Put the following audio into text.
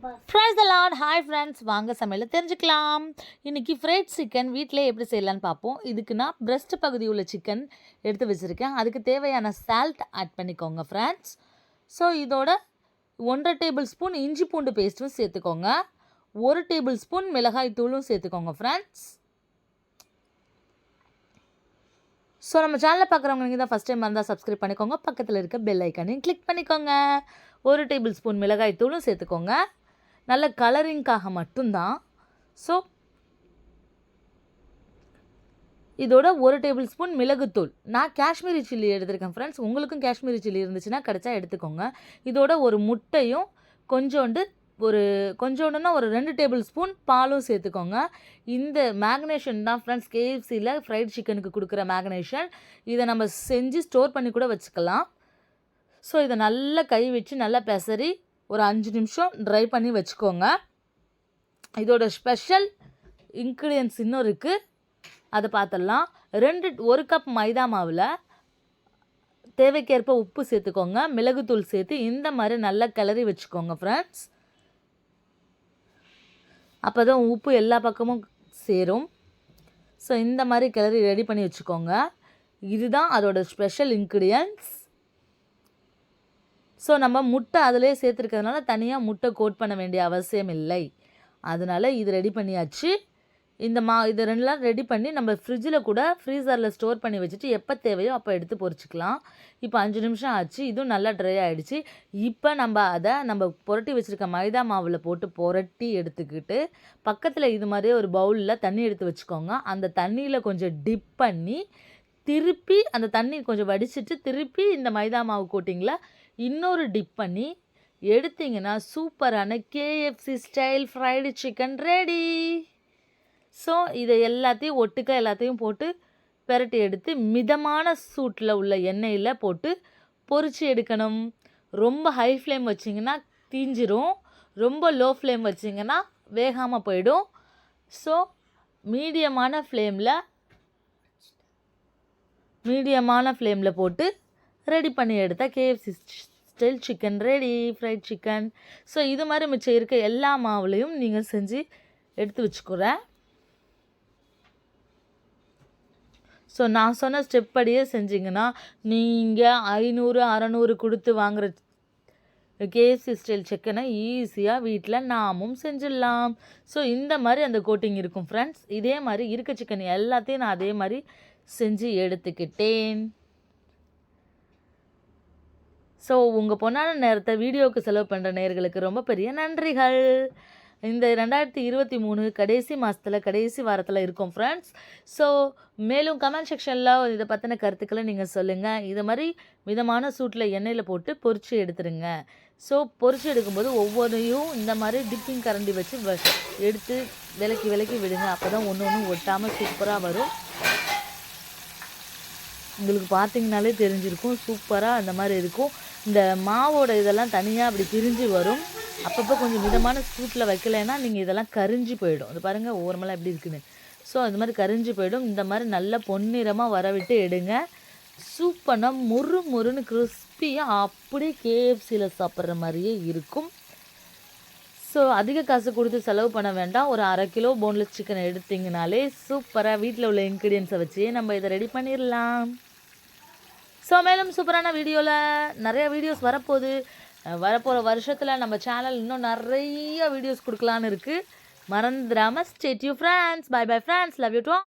Praise the Lord. Hi friends, வாங்க சமையலை தெரிஞ்சுக்கலாம். இன்றைக்கி ஃப்ரைட் சிக்கன் வீட்டிலே எப்படி செய்யலான்னு பார்ப்போம். இதுக்கு நான் பிரஸ்ட் பகுதி உள்ள சிக்கன் எடுத்து வச்சுருக்கேன். அதுக்கு தேவையான சால்ட் ஆட் பண்ணிக்கோங்க ஃப்ரெண்ட்ஸ். ஸோ இதோட 1.5 டேபிள் ஸ்பூன் இஞ்சி பூண்டு பேஸ்ட்டும் சேர்த்துக்கோங்க. 1 டேபிள் ஸ்பூன் மிளகாய் தூளும் சேர்த்துக்கோங்க ஃப்ரெண்ட்ஸ். ஸோ நம்ம சேனலில் பார்க்குறவங்க நீங்கள் தான் ஃபஸ்ட் டைம் வந்தால் சப்ஸ்கிரைப் பண்ணிக்கோங்க. பக்கத்தில் இருக்க பெல் ஐக்கானையும் கிளிக் பண்ணிக்கோங்க. 1 டேபிள் ஸ்பூன் மிளகாய் தூளும் சேர்த்துக்கோங்க. நல்ல கலரிங்காக மட்டும்தான். ஸோ இதோட 1 டேபிள் ஸ்பூன் மிளகுத்தூள். நான் காஷ்மீரி சில்லி எடுத்திருக்கேன் ஃப்ரெண்ட்ஸ். உங்களுக்கும் காஷ்மீரி சில்லி இருந்துச்சுன்னா கிடச்சா எடுத்துக்கோங்க. இதோட ஒரு முட்டையும் கொஞ்சோண்டுனா ஒரு 2 டேபிள் ஸ்பூன் பாலும் சேர்த்துக்கோங்க. இந்த மேக்னேஷன் தான் ஃப்ரெண்ட்ஸ் KFCயில் ஃப்ரைட் சிக்கனுக்கு கொடுக்குற மேக்னேஷன். இதை நம்ம செஞ்சு ஸ்டோர் பண்ணி கூட வச்சுக்கலாம். ஸோ இதை நல்லா கை வச்சு நல்லா பெசரி ஒரு 5 நிமிஷம் ட்ரை பண்ணி வச்சுக்கோங்க. இதோட ஸ்பெஷல் இன்க்ரீடியன்ஸ் இன்னும் இருக்குது, அதை பார்த்துடலாம். 1 கப் மைதா மாவில் தேவைக்கேற்ப உப்பு சேர்த்துக்கோங்க. மிளகுத்தூள் சேர்த்து இந்த மாதிரி நல்லா கிளறி வச்சுக்கோங்க ஃப்ரெண்ட்ஸ். அப்போ தான் உப்பு எல்லா பக்கமும் சேரும். ஸோ இந்த மாதிரி கிளறி ரெடி பண்ணி வச்சுக்கோங்க. இதுதான் அதோட ஸ்பெஷல் இன்க்ரீடியன்ஸ். ஸோ நம்ம முட்டை அதிலே சேர்த்துருக்கிறதுனால தனியாக முட்டை கோட் பண்ண வேண்டிய அவசியம் இல்லை. அதனால் இது ரெடி பண்ணியாச்சு. இது ரெண்டுலாம் ரெடி பண்ணி நம்ம ஃப்ரிட்ஜில் கூட ஃப்ரீசரில் ஸ்டோர் பண்ணி வச்சுட்டு எப்போ தேவையோ அப்போ எடுத்து பொரிச்சிக்கலாம். இப்போ 5 நிமிஷம் ஆச்சு. இதுவும் நல்லா ட்ரை ஆகிடுச்சு. இப்போ நம்ம புரட்டி வச்சுருக்க மைதா மாவில் போட்டு புரட்டி எடுத்துக்கிட்டு பக்கத்தில் இது மாதிரியே ஒரு பவுலில் தண்ணி எடுத்து வச்சுக்கோங்க. அந்த தண்ணியில் கொஞ்சம் டிப் பண்ணி திருப்பி அந்த தண்ணி கொஞ்சம் வடிச்சிட்டு திருப்பி இந்த மைதா மாவு கோட்டிங்கில் இன்னொரு டிப் பண்ணி எடுத்திங்கன்னா சூப்பரான KFC style fried chicken ready. So இதை எல்லாத்தையும் போட்டு பெரட்டி எடுத்து மிதமான சூட்டில் உள்ள எண்ணெயில் போட்டு பொரிச்சு எடுக்கணும். ரொம்ப ஹை ஃப்ளேம் வச்சிங்கன்னா தீஞ்சிரும், ரொம்ப லோ ஃப்ளேம் வச்சிங்கன்னா வேகாமல் போயிடும். ஸோ மீடியமான ஃப்ளேமில் போட்டு ரெடி பண்ணி எடுத்தால் KFC style chicken ready, fried chicken. So இது மாதிரி மிச்சம் இருக்க எல்லா மாவுலையும் நீங்கள் செஞ்சு எடுத்து வச்சுக்கிறேன். ஸோ நான் சொன்ன ஸ்டெப் படியே செஞ்சிங்கன்னா நீங்கள் 500-600 கொடுத்து வாங்குகிற KFC ஸ்டைல் சிக்கனை ஈஸியாக வீட்டில் நாமும் செஞ்சிடலாம். ஸோ இந்த மாதிரி அந்த கோட்டிங் இருக்கும் ஃப்ரெண்ட்ஸ். இதே மாதிரி இருக்க சிக்கன் எல்லாத்தையும் நான் அதே மாதிரி செஞ்சு எடுத்துக்கிட்டேன். ஸோ உங்கள் பொன்னான நேரத்தை வீடியோவுக்கு செலவு பண்ணுற நேயர்களுக்கு ரொம்ப பெரிய நன்றிகள். இந்த 2023 கடைசி மாதத்தில் கடைசி வாரத்தில் இருக்கும் ஃப்ரெண்ட்ஸ். ஸோ மேலும் கமெண்ட் செக்ஷனில் இதை பற்றின கருத்துக்களை நீங்கள் சொல்லுங்கள். இது மாதிரி மிதமான சூட்டில் எண்ணெயில் போட்டு பொரிச்சு எடுத்துருங்க. ஸோ பொரிச்சு எடுக்கும்போது ஒவ்வொன்றையும் இந்த மாதிரி டிப்பிங் கரண்டி வச்சு எடுத்து விலக்கி விடுங்க. அப்போ தான் ஒன்று ஒட்டாமல் சூப்பராக வரும். உங்களுக்கு பார்த்திங்கனாலே தெரிஞ்சிருக்கும், சூப்பராக அந்த மாதிரி இருக்கும். இந்த மாவோட இதெல்லாம் தனியாக அப்படி பிரிஞ்சு வரும். அப்பப்போ கொஞ்சம் மிதமான சூட்டில் வைக்கலைன்னா நீங்கள் இதெல்லாம் கரிஞ்சு போயிடும். அது பாருங்கள் ஓரமெல்லாம் எப்படி இருக்குன்னு. ஸோ அது மாதிரி கரிஞ்சு போயிடும். இந்த மாதிரி நல்லா பொன்னிறமாக வரவிட்டு எடுங்க. சூப்பராக முறுன்னு கிறிஸ்பியாக அப்படியே KFCயில் சாப்பிட்ற மாதிரியே இருக்கும். ஸோ அதிக காசு கொடுத்து செலவு பண்ண வேண்டாம். ஒரு 1/2 கிலோ போன்லெஸ் சிக்கன் எடுத்திங்கனாலே சூப்பராக வீட்டில் உள்ள இன்க்ரீடியன்ஸை வச்சு நம்ம இதை ரெடி பண்ணிடலாம். ஸோ மேலும் சூப்பரான நிறைய வீடியோஸ் வரப்போகிற வருஷத்தில் நம்ம சேனல் இன்னும் நிறைய வீடியோஸ் கொடுக்கலான்னு இருக்குது. மறந்துடாமல் stay tune friends. Bye friends. Love you two.